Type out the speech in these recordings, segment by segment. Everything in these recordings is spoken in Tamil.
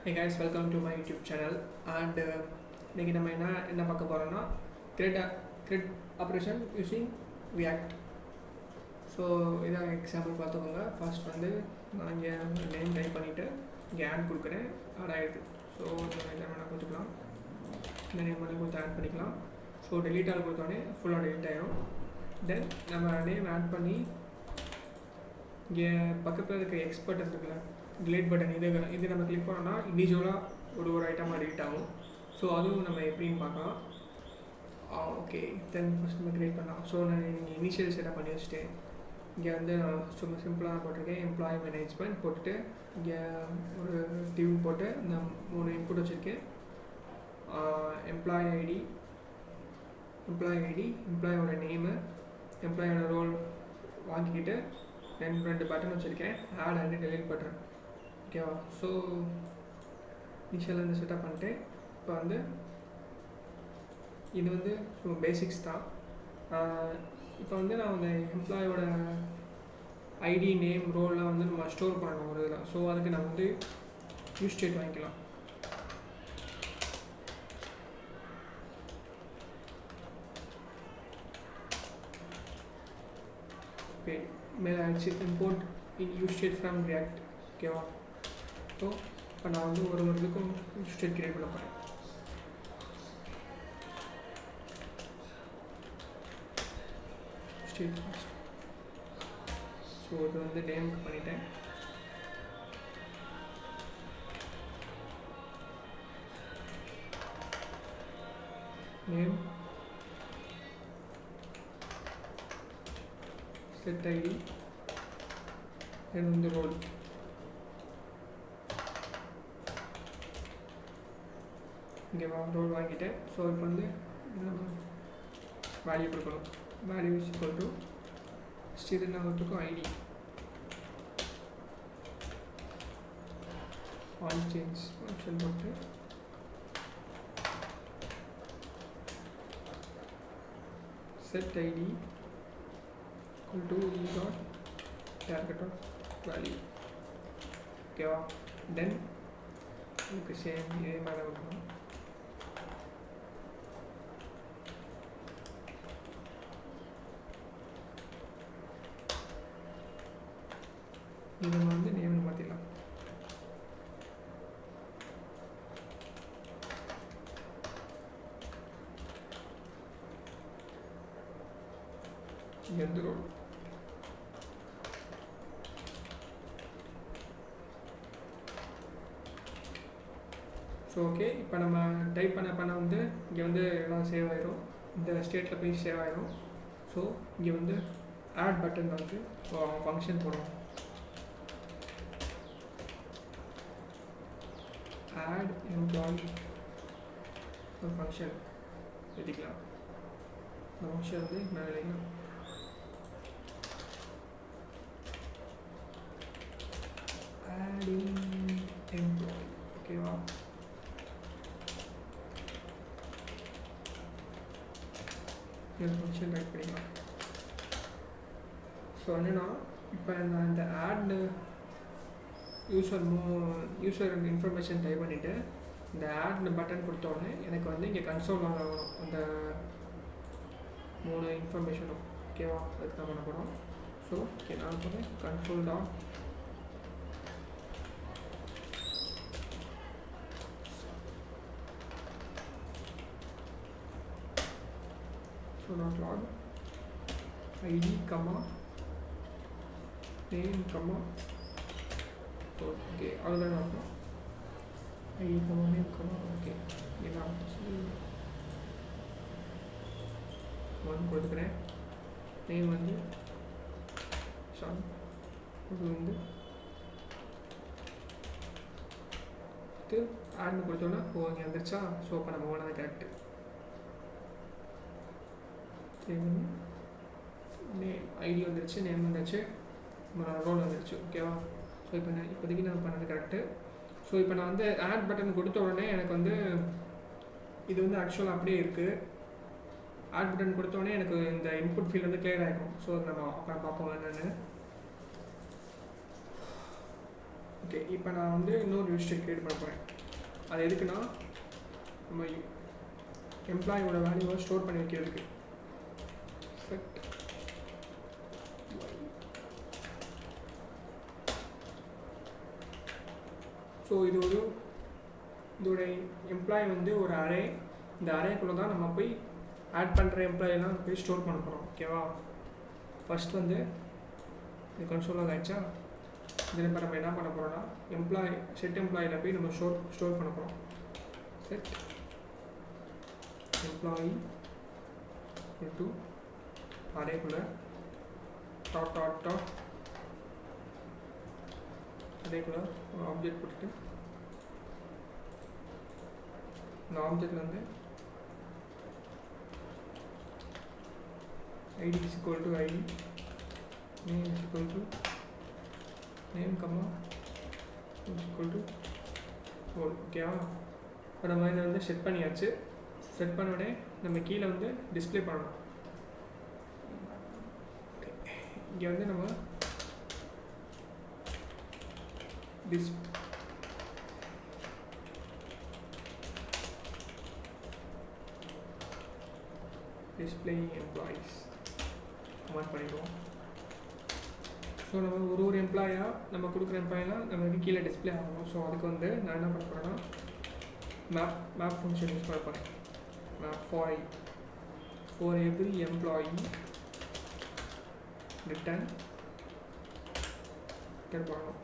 Hey guys, welcome to my YouTube channel. And இன்னைக்கு நம்ம என்ன பார்க்க போகிறோம்னா create operation using React. So இதான் எக்ஸாம்பிள் பார்த்துக்கோங்க. ஃபர்ஸ்ட் வந்து நான் இங்கே நேம் டைப் பண்ணிவிட்டு இங்கே ஆட் கொடுக்குறேன். ஆட் ஆகிடுது. ஸோ என்ன வேணால் கொடுத்துக்கலாம், இந்த நேம் வேணால் கொடுத்து ஆட் பண்ணிக்கலாம். ஸோ டெலீட் ஆல் கொடுத்தோடனே ஃபுல்லாக டெலீட் ஆகிடும். தென் நம்ம நேம் ஆட் பண்ணி இங்கே பக்கத்தில் இருக்க எக்ஸ்பர்ட் இருக்குல்ல, டிலீட் பட்டன், இது நம்ம கிளிக் பண்ணோம்னா இண்டிவிஜுவலாக ஒரு ஐட்டமாக டிலீட் ஆகும். ஸோ அதுவும் நம்ம எப்படின்னு பார்க்கலாம். ஓகே, தென் ஃபஸ்ட் நம்ம க்ரியேட் பண்ணலாம். ஸோ நான் இனிஷியல் செட்டப் பண்ணி வச்சுட்டேன். இங்கே வந்து நான் சும்மா சிம்பிளாக போட்டிருக்கேன். எம்ப்ளாயி மேனேஜ்மெண்ட் போட்டுட்டு இங்கே ஒரு டியூ போட்டு இந்த 3 இன்புட் வச்சுருக்கேன். எம்ப்ளாயி ஐடி, எம்ப்ளாயோட நேமு, எம்ப்ளாயோட ரோல் வாங்கிக்கிட்டு 2 பட்டன் வச்சுருக்கேன், ஆட் அண்ட் டெலீட் பட்டன். ஓகேவா? ஸோ இனிஷியலாக இந்த செட்டப் பண்ணிட்டு இப்போ வந்து இது வந்து பேசிக்ஸ் தான். இப்போ வந்து நான் அந்த எம்ப்ளாயோட ஐடி, நேம், ரோல்லாம் வந்து நம்ம ஸ்டோர் பண்ணணும் ஒரு இதில். ஸோ அதுக்கு நம்ம வந்து யூஸ் ஸ்டேட் வாங்கிக்கலாம். ஓகே, மேலே ஆயிடுச்சு. Import in use state from react. ஓகேவா? ஸோ இப்போ நான் வந்து ஒரு இதுக்கும் யூஸ் ஸ்டேட் கிரியேட் பண்ண போகிறேன். State first. ஸோ இது வந்து நேமுக்கு பண்ணிட்டேன். நேம், செட் ஐடி, தென் வந்து ரோல். இங்கே ரோல் வாங்கிட்டேன். ஸோ இப்போ வந்து வேல்யூ கொடுக்கணும். வேல்யூ இஸ் ஈக்குவல் டு இது என்ன கொடுத்துருக்கோம், ஐடி. ஆல் சேஞ்ச் ஃபங்க்ஷன் போட்டு set ID equal to E dot target dot value. ஓகேவா? தென் நமக்கு சேம் இதே மாதிரி கொடுக்கணும். இது நம்ம வந்து நேம் மாற்றிடலாம். எந்த ரோல்? ஸோ ஓகே, இப்போ நம்ம டைப் பண்ண வந்து இங்கே வந்து எல்லாம் சேவ் ஆயிரும். இந்த ஸ்டேட்டில் போய் சேவ் ஆயிரும். ஸோ இங்கே வந்து ஆட் பட்டன் வந்து ஃபங்க்ஷன் போடுறோம். ஆட் எம்ப்ளாயி ஒரு ஃபங்க்ஷன் எழுதிக்கலாம். இந்த ஃபங்க்ஷன் வந்து மேலே எழுதிக்கலாம். Adding employee. ஓகேவா? இந்த ஃபங்க்ஷன் ரைட் பண்ணிக்கலாம். ஸோ என்னென்னா இப்போ நான் இந்த ஆட் யூசர் இன்ஃபர்மேஷன் டைப் பண்ணிவிட்டு இந்த ஆட் பட்டன் கொடுத்தோடனே எனக்கு வந்து இங்கே கன்சோல் ஆகணும் அந்த 3 இன்ஃபர்மேஷனும். ஓகேவா? அதுக்கு தான் பண்ண போகிறோம். ஸோ ஓகே, நான் போகிறேன் console dot not log id comma name comma. Okay, அவ்வளோதான் இருக்கும். ID comma name comma. Okay, இதான் 1 கொடுத்துக்கிறேன். நேம் வந்து ஷான், இது வந்து இது ஆட்னு கொடுத்தோன்னா இங்கே வந்துருச்சா? ஸோ இப்போ நம்ம ஓனது கரெக்டு. நேம் ஐடி வந்துருச்சு, நேம் வந்துருச்சு, ரோல் வந்துருச்சு. ஓகேவா? ஸோ இப்போ இப்போதைக்கு நான் பண்ணது கரெக்டு. ஸோ இப்போ நான் வந்து ஆட் பட்டன் கொடுத்த உடனே எனக்கு வந்து இது வந்து ஆக்சுவலாக அப்படியே இருக்குது. ஆட் பட்டன் கொடுத்தோடனே எனக்கு இந்த இன்புட் ஃபீல்டு வந்து கிளியர் ஆகிடும். ஸோ நம்ம அப்புறம் பார்ப்போம் என்னென்னு. ஓகே, இப்போ நான் வந்து இன்னொரு யூஸ் ஸ்டேட் கிரியேட் பண்ண போகிறேன். அது எதுக்குன்னா நம்ம எம்ப்ளாயோட வேல்யூவை ஸ்டோர் பண்ணி வைக்கிறதுக்கு. செட் ஸோ இதோட எம்ப்ளாயி வந்து ஒரு அரே. இந்த அரேக்குள்ளே தான் நம்ம போய் ஆட் பண்ணுற எம்ப்ளாயெல்லாம் போய் ஸ்டோர் பண்ண போகிறோம். ஓகேவா? ஃபஸ்ட் வந்து இது கன்சோலாக ஆகிடுச்சா? இதில் இப்போ நம்ம என்ன பண்ண போகிறோம்னா செட் எம்ப்ளாயில் போய் நம்ம ஸ்டோர் பண்ண போகிறோம். செட் எம்ப்ளாயி டு அரேக்குள்ளே டாட் அதேக்குள்ளே ஒரு ஆப்ஜெக்ட் போட்டுட்டு இந்த ஆப்ஜெக்டில் வந்து ID is equal to ID, name is equal to name comma is equal to all. ஓகேவா? இப்போ நம்ம இதை வந்து செட் பண்ணியாச்சு. செட் பண்ண உடனே நம்ம கீழே வந்து டிஸ்பிளே பண்ணணும். இங்கே வந்து நம்ம டிஸ்பிளே எம்ப்ளாயீஸ் கமெண்ட் பண்ணிடுவோம். ஸோ நம்ம ஒரு எம்ப்ளாயாக நம்ம கொடுக்குற எம்ப்ளாயெலாம் நமக்கு கீழே டிஸ்பிளே ஆகணும். ஸோ அதுக்கு வந்து நான் என்ன பண்ண போகிறேன்னா மேப் ஃபங்க்ஷன் யூஸ் பண்ண போகிறேன். Map for every employee return பண்ணணும்.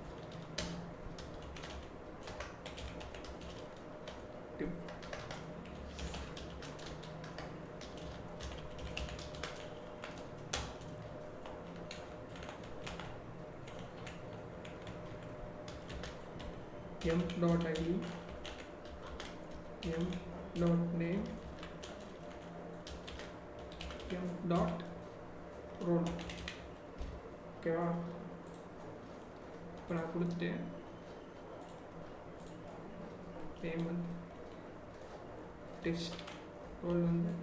m.id m.name m.role. ஓகேவா? இப்போ நான் கொடுத்துட்டேன். நேம் வந்து டெஸ்ட், ரோல் வந்து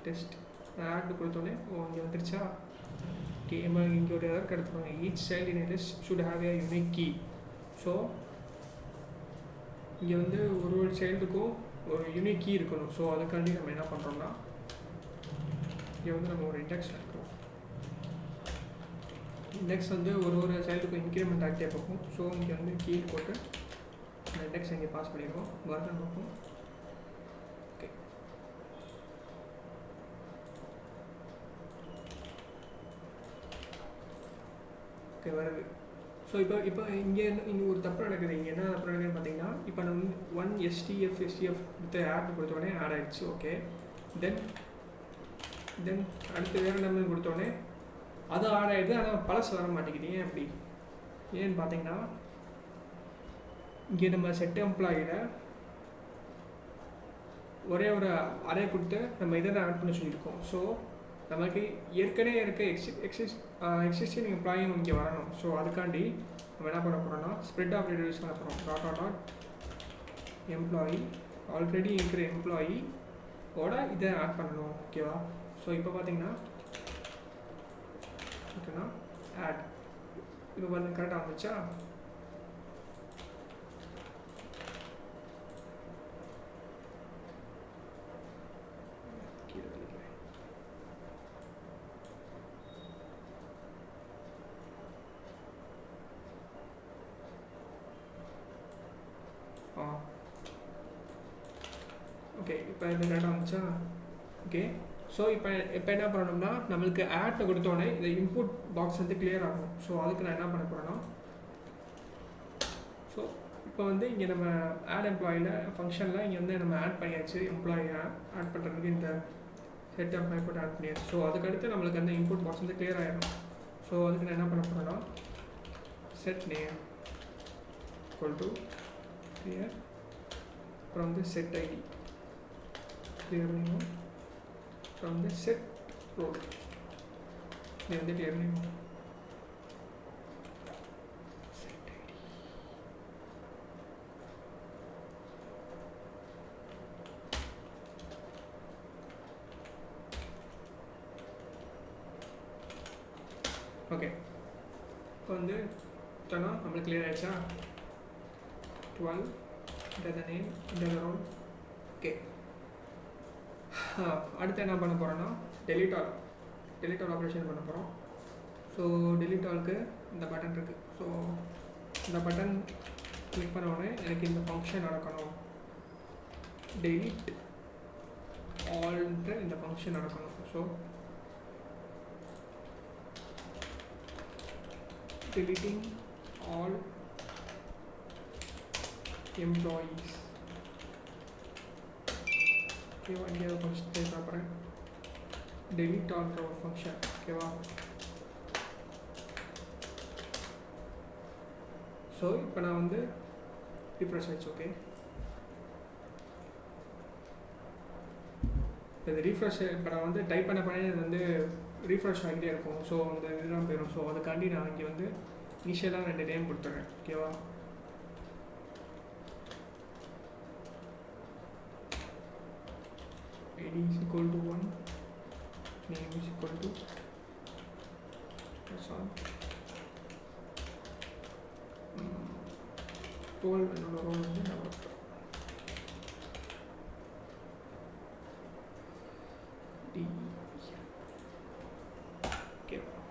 டெஸ்ட். நான் ஆட் கொடுத்தோடனே இங்கே வந்துருச்சா? கேம் இங்கே ஒரு எரர் கிடைப்பாங்க. Each child in list should have a unique key. So இங்கே வந்து ஒரு சைல்டுக்கும் ஒரு யூனிக் கீ இருக்கணும். ஸோ அதுக்காண்டி நம்ம என்ன பண்ணுறோம்னா இங்கே வந்து நம்ம ஒரு இண்டெக்ஸ் எடுக்கிறோம். இண்டெக்ஸ் வந்து ஒரு சைல்டுக்கும் இன்க்ரிமெண்ட் ஆகிட்டே பார்ப்போம். ஸோ இங்கே வந்து கீ போட்டு அந்த இண்டெக்ஸ் இங்கே பாஸ் பண்ணிடுவோம். வருதுன்னு பார்ப்போம். ஓகே, ஓகே வருது. ஸோ இப்போ இங்கே ஒரு தப்பு நடக்குது. இங்கே என்ன தப்பு நடக்குதுன்னு பார்த்தீங்கன்னா, இப்போ நான் வந்து 1 STF வித் ஆட் கொடுத்தோடனே ஆட் ஆகிடுச்சு. ஓகே, தென் அடுத்து வேறு நம்பர் கொடுத்தோடனே அது ஆட் ஆகிடுது. ஆனால் பழசு வர மாட்டேங்குது. ஏன் அப்படி? ஏன்னு பார்த்தீங்கன்னா, இங்கே நம்ம செட் எம்ப்ளாயில் ஒரே ஒரு அரே கொடுத்து நம்ம இதை ஆட் பண்ண சொல்லியிருக்கோம். ஸோ நமக்கு ஏற்கனவே இருக்க எக்ஸிஸ்டிங் எம்ப்ளாயும் இங்கே வரணும். ஸோ அதுக்காண்டி நம்ம என்ன பண்ண போகிறோம்னா ஸ்ப்ரெட் ஆப்ரேட்டர் யூஸ் பண்ண போகிறோம். டாட் எம்ப்ளாயி ஆல்ரெடி இருக்கிற எம்ப்ளாயியோட இதை ஆட் பண்ணணும். ஓகேவா? ஸோ இப்போ பார்த்தீங்கன்னா ஆட் இப்போ வந்து கரெக்டாக வந்துச்சா? ஓகே, இப்போ இது கரெக்டாக வந்துச்சா? ஓகே, ஸோ இப்போ என்ன பண்ணணும்னா நம்மளுக்கு ஆட் கொடுத்தோடனே இந்த இன்புட் பாக்ஸ் வந்து கிளியர் ஆகும். ஸோ அதுக்கு நான் என்ன பண்ண போகிறேன்னா, ஸோ இப்போ வந்து இங்கே நம்ம ஆட் எம்ப்ளாயில் ஃபங்க்ஷனில் இங்கே வந்து நம்ம ஆட் பண்ணியாச்சு. எம்ப்ளாயை ஆட் பண்ணுறதுக்கு இந்த செட் எம்ப்ளாயி போட்டு ஆட் பண்ணியாச்சு. ஸோ அதுக்கடுத்து நம்மளுக்கு அந்த இன்புட் பாக்ஸ் வந்து கிளியர் ஆகிடும். ஸோ அதுக்கு நான் என்ன பண்ண போகிறேன்னா set name equal to clear, அப்புறம் வந்து செட் ஐடி கிளியர் பண்ணிடுவோம், அப்புறம் வந்து செட் ரோல் இது வந்து கிளியர் பண்ணிடுவோம். ஓகே, இப்போ வந்து நம்மளுக்கு கிளியர் ஆகிடுச்சா? 12 enter the name, enter the role. Okay, அடுத்து என்ன பண்ண போகிறோன்னா delete all ஆப்ரேஷன் பண்ண போகிறோம். ஸோ delete allக்கு இந்த பட்டன் இருக்குது. ஸோ இந்த பட்டன் கிளிக் பண்ண உடனே எனக்கு இந்த ஃபங்க்ஷன் நடக்கணும். delete allன்ற இந்த ஃபங்க்ஷன் நடக்கணும். So deleting all employees. ஓகேவா, இங்கே ஒரு ஃபங்க்ஷன் டைப் பண்ணுறேன். delete allன்ற ஒரு ஃபங்க்ஷன். ஓகேவா, ஸோ இப்போ நான் வந்து ரிஃப்ரெஷ் ஆயிடுச்சு. ஓகே, இது ரீஃப்ரெஷ் இப்போ நான் வந்து டைப் பண்ண பண்ணி அது வந்து ரீஃப்ரெஷ் ஆகிட்டே இருக்கும். ஸோ அந்த இதெல்லாம் போயிடும். ஸோ அதுக்காண்டி நான் இங்கே வந்து இனிஷியலாக 2 நேம் கொடுத்துட்றேன். ஓகேவா, id is equal to 1, name is equal to, that's all. 12 என்னோட ரோல் வந்து நான் கொடுத்துறேன். ஓகே, அப்புறம்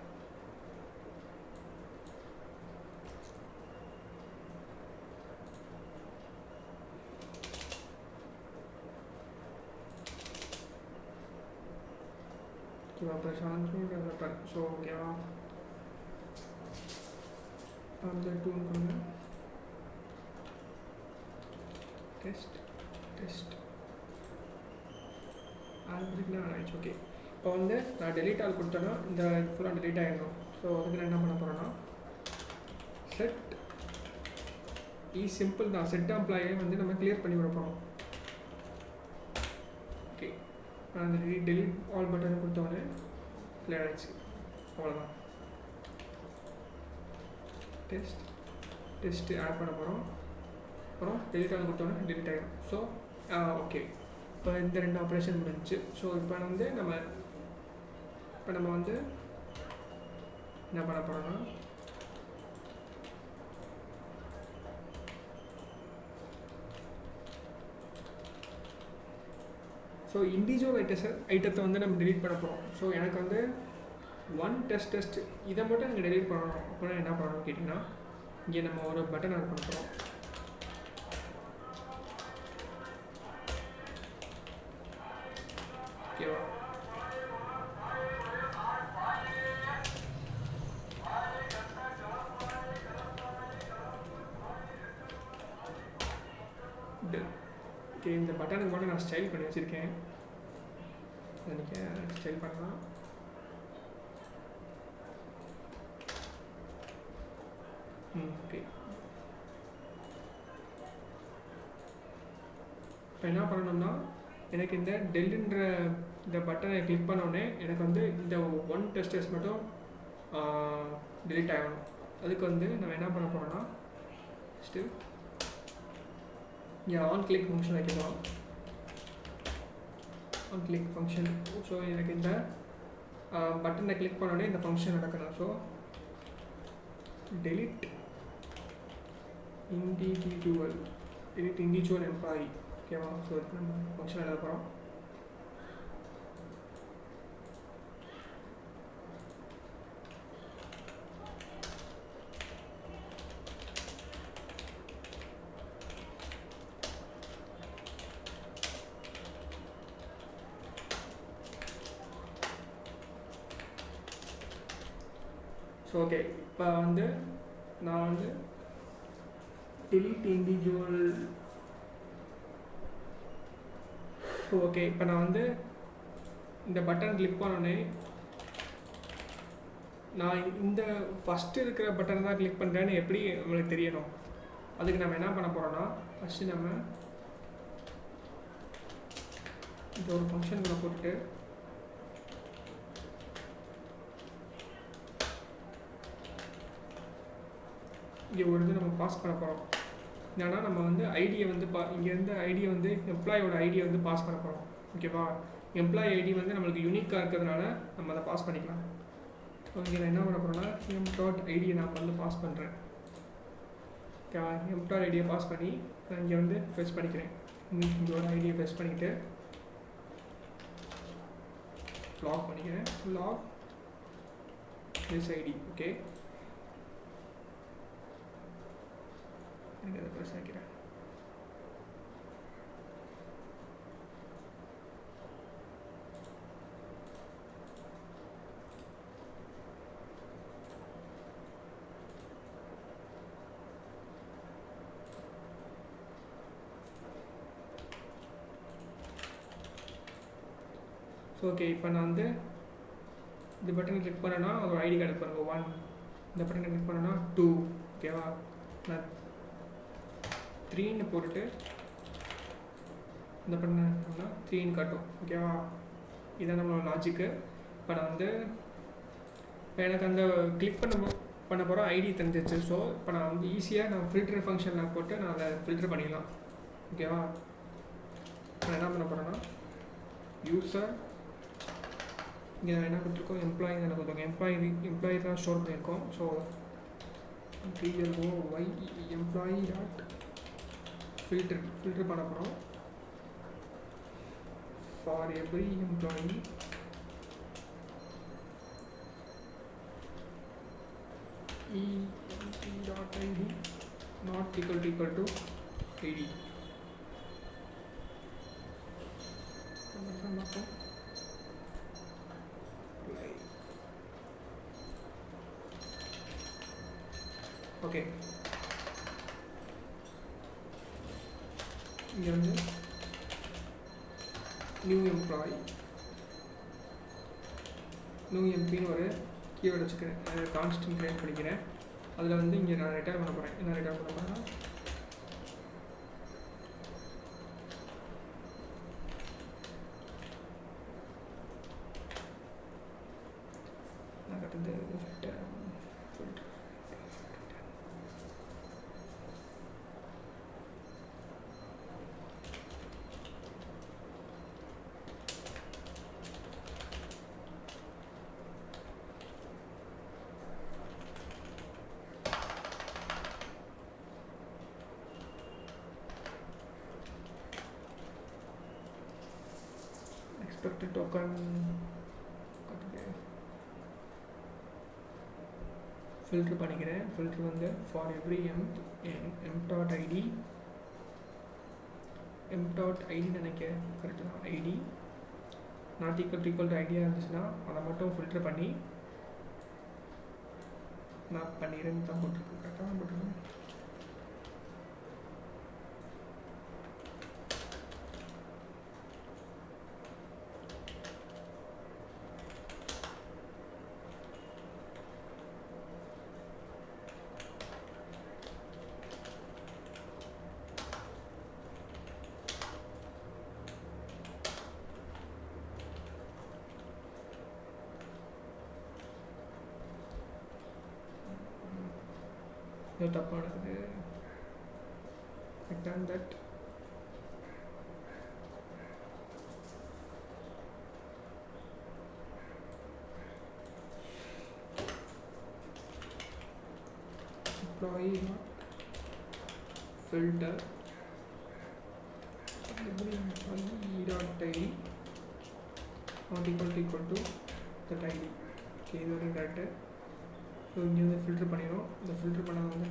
டெவலப்பர். ஸோ ஓகேவா, அந்த டூன் பண்ணுங்க. டெஸ்ட் ஆல்ரெடி ஆயிடுச்சு. ஓகே, இப்போ வந்து நான் delete all கொடுத்தேன்னா இந்த ஃபுல்லாக delete ஆகிடும். ஸோ அதுக்கு நான் என்ன பண்ண போகிறேன்னா செட் சிம்பிள் தான். செட் எம்ப்ளாயை வந்து நம்ம கிளியர் பண்ணி விட போகிறோம். ஓகே, நான் அந்த delete all பட்டன் கொடுத்தோடனே கிளியர் ஆகிடுச்சு. அவ்வளோதான். டெஸ்ட் ஆட் பண்ண போகிறோம். அப்புறம் delete all கொடுத்தோன்னே delete ஆகிடும். ஸோ ஓகே, இப்போ இந்த 2 ஆப்ரேஷன் முடிஞ்சிச்சு. ஸோ இப்போ வந்து நம்ம வந்து என்ன பண்ண போகிறோம்னா ஸோ இண்டிவிஜுவல் ஐட்டத்தை வந்து நம்ம delete பண்ண போகிறோம். ஸோ எனக்கு வந்து 1 டெஸ்ட் இதை மட்டும் நீங்கள் delete பண்ணணும். அப்படின்னா என்ன பண்ணணும்னு கேட்டிங்கன்னா இங்கே நம்ம ஒரு பட்டன் ஆட் பண்ண போகிறோம். ஓகேவா, ஓகே, இந்த பட்டனுக்கு மட்டும் நான் ஸ்டைல் பண்ணி வச்சுருக்கேன். நீங்கள் ஸ்டைல் பண்ணலாம். ஓகே, இப்போ என்ன பண்ணணும்னா எனக்கு இந்த டெல்ன்ற இந்த பட்டனை கிளிக் பண்ணோடனே எனக்கு வந்து இந்த 1 டெஸ்ட் மட்டும் delete ஆகணும். அதுக்கு வந்து நம்ம என்ன பண்ண போகிறோம்னா ஸ்டில் இங்கே ஆன் கிளிக் ஃபங்க்ஷன் வைக்கலாம். On click function. ஸோ எனக்கு இந்த பட்டனை கிளிக் பண்ணோடனே இந்த ஃபங்க்ஷன் நடக்கணும். So delete individual employee. ஓகேவா, ஸோ இதுக்கு நம்ம ஃபங்க்ஷன் எழுத போகிறோம். ஸோ ஓகே, இப்போ வந்து நான் வந்து delete individual. ஓகே, இப்போ நான் வந்து இந்த பட்டன் கிளிக் பண்ணோடனே நான் இந்த ஃபஸ்ட்டு இருக்கிற பட்டன் தான் கிளிக் பண்ணுறேன்னு எப்படி உங்களுக்கு தெரியணும்? அதுக்கு நம்ம என்ன பண்ண போகிறோன்னா ஃபஸ்ட்டு நம்ம இந்த ஒரு ஃபங்க்ஷனுக்குள்ள போட்டுட்டு இங்கே ஒரு இது நம்ம பாஸ் பண்ண போகிறோம். என்னன்னா நம்ம வந்து ஐடியை வந்து இங்கேருந்து ஐடியை வந்து எம்ப்ளாயோட ஐடியை வந்து பாஸ் பண்ண போகிறோம். ஓகேவா, எம்ப்ளாயி ஐடி வந்து நம்மளுக்கு யூனிக்காக இருக்கிறதுனால நம்ம அதை பாஸ் பண்ணிக்கலாம். ஸோ இங்கே நான் என்ன பண்ண போகிறேன்னா m.id நான் வந்து பாஸ் பண்ணுறேன். எம்ப்ளாய் ஐடியை பாஸ் பண்ணி நான் இங்கே வந்து ஃபெச் பண்ணிக்கிறேன். இங்கே ஒரு ஐடியை ஃபெச் பண்ணிக்கிட்டு லாக் பண்ணிக்கிறேன். Lock this ID. ஓகே, எனக்கு அதை ப்ரெஸ் ஆகிக்கிறேன். ஸோ ஓகே, இப்போ நான் வந்து இந்த பட்டனை கிளிக் பண்ணேன்னா ஒரு ஐடி கார்டு பாருங்க 1, இந்த பட்டனை கிளிக் பண்ணேன்னா 2. ஓகேவா, நான் 3ன்னு போட்டுட்டு இந்த பட்டனை 3ன்னு காட்டும். ஓகேவா, இதான் நம்மளோட லாஜிக்கு. இப்போ நான் வந்து இப்போ எனக்கு அந்த கிளிக் பண்ண போகிற ஐடி தெரிஞ்சிச்சு. ஸோ இப்போ நான் வந்து ஈஸியாக நான் ஃபில்டர் ஃபங்க்ஷனில் போட்டு நான் அதை ஃபில்டர் பண்ணிடலாம். ஓகேவா, நான் என்ன பண்ண போகிறேன்னா யூசர் இங்கே என்ன கொடுத்துருக்கோம், எம்ப்ளாயி தானே கொடுத்துருக்கோம். எம்ப்ளாயி தான் ஸ்டோர் பண்ணியிருக்கோம். So PLOY employee dot filter பண்ண போகிறோம். For every employee EMP.id not equal to ID. Okay, இங்கே வந்து நியூ எம்ப்ளாய் நியூ எம்பின்னு ஒரு கீவேர்டு வச்சுக்கிறேன். கான்ஸ்டன்ட் க்ரியேட் பண்ணிக்கிறேன். அதில் வந்து இங்கே நான் ரிட்டர்ன் பண்ண போகிறேன். என்ன ரிட்டர்ன் பண்ண போகிறேன்னா நான் கட்டுறது expected token ஃபில்டர் பண்ணிக்கிறேன். ஃபில்டர் வந்து ஃபார் எவ்ரி m.id நினைக்க கரெக்டு தான். ஐடி நாட் ஈக்குவல் டு ஐடியா இருந்துச்சுன்னா அதை மட்டும் ஃபில்டர் பண்ணி நான் பண்ணிடுறேன் தான் போட்டிருக்கேன். கரெக்டாக தான் போட்டிருக்கேன். இது தப்பாக நடக்குது. return that employee filter employee.id not equal to that id. Okay, இது வரைக்கும் கரெக்டு. ஸோ இங்கே வந்து ஃபில்டர் பண்ணிடும். இந்த ஃபில்டர் பண்ண வந்து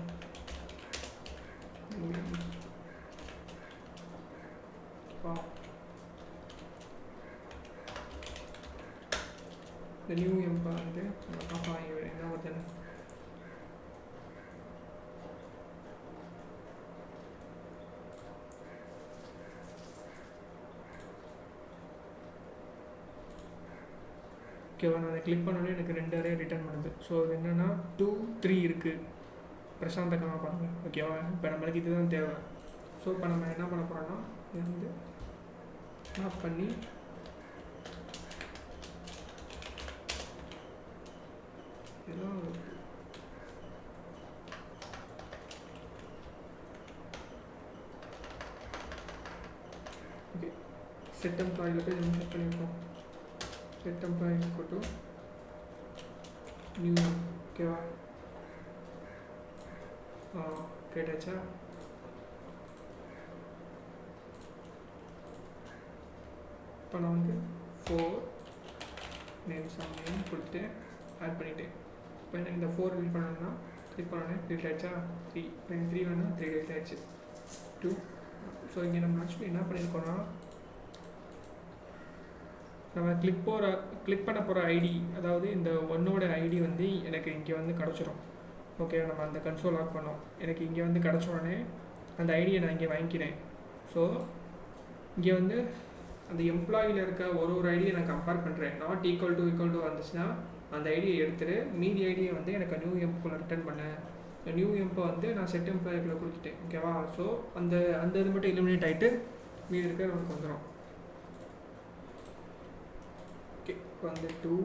இந்த நியூ எம்பா வந்து பாப்பா என்ன வருதுன்னு ஓகேவா. நான் அதை கிளிக் பண்ணோன்னே எனக்கு 2 அரே ரிட்டர்ன் பண்ணுது. ஸோ அது என்னென்னா 2, 3 இருக்குது. பிரசாந்தகமாக பாருங்கள். ஓகேவா, இப்போ நம்மளுக்கு இதுதான் தேவை. ஸோ இப்போ நம்ம என்ன பண்ண போகிறோன்னா இது வந்து மேப் பண்ணி இதெல்லாம் ஓகே செட் எம்ப்ளாயில் போய் நம்ம செட் பண்ணியிருக்கோம். set employee equal to new. ஓகேவா, கிரியேட் ஆச்சா? இப்போ நான் வந்து 4 நேம்ஸ் நேம் கொடுத்துட்டு ஆட் பண்ணிவிட்டேன். இப்போ எனக்கு இந்த 4 டெலிட் பண்ணணும்னா கிளிக் பண்ணோன்னே டெலிட் ஆகிடுச்சா? 3 இப்போ எனக்கு 3 வேணால் 3 டெலிட் ஆகிடுச்சு. 2. ஸோ இங்கே நம்ம ஆக்சுவலி என்ன பண்ணியிருக்கோன்னா, நம்ம கிளிக் பண்ண போகிற ஐடி, அதாவது இந்த ஒன்னோட ஐடி வந்து எனக்கு இங்கே வந்து கிடச்சிரும். ஓகே, நம்ம அந்த கன்சோல் லாக் பண்ணோம். எனக்கு இங்கே வந்து கிடச்ச உடனே அந்த ஐடியை நான் இங்கே வாங்கிக்கிறேன். ஸோ இங்கே வந்து அந்த எம்ப்ளாயில் இருக்க ஒரு ஐடியை நான் கம்பேர் பண்ணுறேன். நாட் ஈக்குவல் டு வந்துச்சுன்னா அந்த ஐடியை எடுத்துகிட்டு மீதி ஐடியை வந்து எனக்கு நியூ எம்ப்குள்ளே ரிட்டர்ன் பண்ணேன். நியூ எம்பை வந்து நான் செட் எம்ப்ளாய்க்குள்ளே கொடுத்துட்டேன். ஓகேவா? ஸோ அந்த இது மட்டும் எலிமினேட் ஆகிட்டு மீதி இருக்க நமக்கு வந்துடும். ஓகே, இப்போ வந்து 2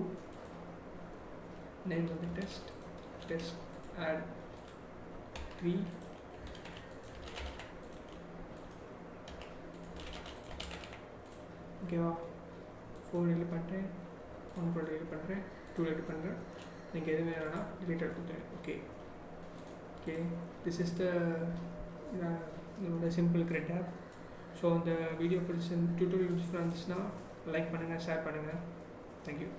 நேம் வந்து டெஸ்ட் ஆட் 3. ஓகேவா? 4 டெலிட் பண்ணுறேன், 1 டெலிட் பண்ணுறேன், 2 டெலிட் பண்ணுறேன். நீங்கள் எது வேணும்னா டெலிட் கொடுத்துறேன். Okay, this is the simple CRUD app. So இந்த வீடியோ பிடிச்சி டியூட்டோரியல் இருந்துச்சுன்னா லைக் பண்ணுங்கள், ஷேர் பண்ணுங்கள். தேங்க்யூ.